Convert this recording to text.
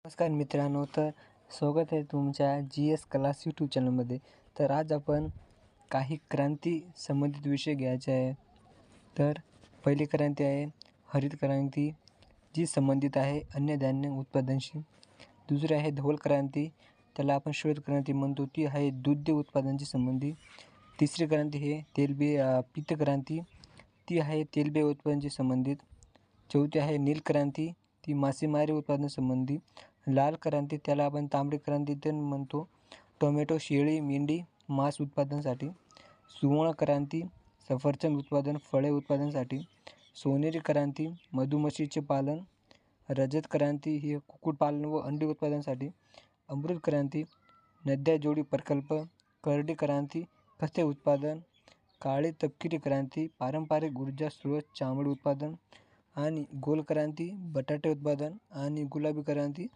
नमस्कार मित्रांनो, तर स्वागत आहे तुमच्या GS क्लास यूट्यूब चॅनलमध्ये. तर आज आपण काही क्रांती संबंधित विषय घ्यायचे आहे. तर पहिली क्रांती आहे हरित क्रांती, जी संबंधित आहे अन्नधान्य उत्पादनाशी. दुसरी आहे धवल क्रांती, त्याला आपण श्वेत क्रांती म्हणतो, ती आहे दूध उत्पादनाशी संबंधित. तिसरी क्रांती आहे पीत क्रांती, ती आहे तेलबिया उत्पादनाशी संबंधित. चौथी आहे नील क्रांती, ती मासेमारी उत्पादनासंबंधी. लाल क्रांती, त्याला आपण तांबडी क्रांती पण म्हणतो, टोमॅटो, शेळी, मेंढी मांस उत्पादनासाठी. सुवर्ण क्रांती, सफरचंद उत्पादन, फळे उत्पादनासाठी. सोनेरी क्रांती, मधुमक्षीचे पालन. रजत क्रांती ही कुक्कुटपालन व अंडी उत्पादनासाठी. अमृत क्रांती, नद्या जोडी प्रकल्प. करडी क्रांती, खते उत्पादन. काळी तपकिरी क्रांती, पारंपरिक ऊर्जा स्रोत, चामडी उत्पादन. आणि गोल क्रांती, बटाटे उत्पादन. आणि गुलाबी क्रांती,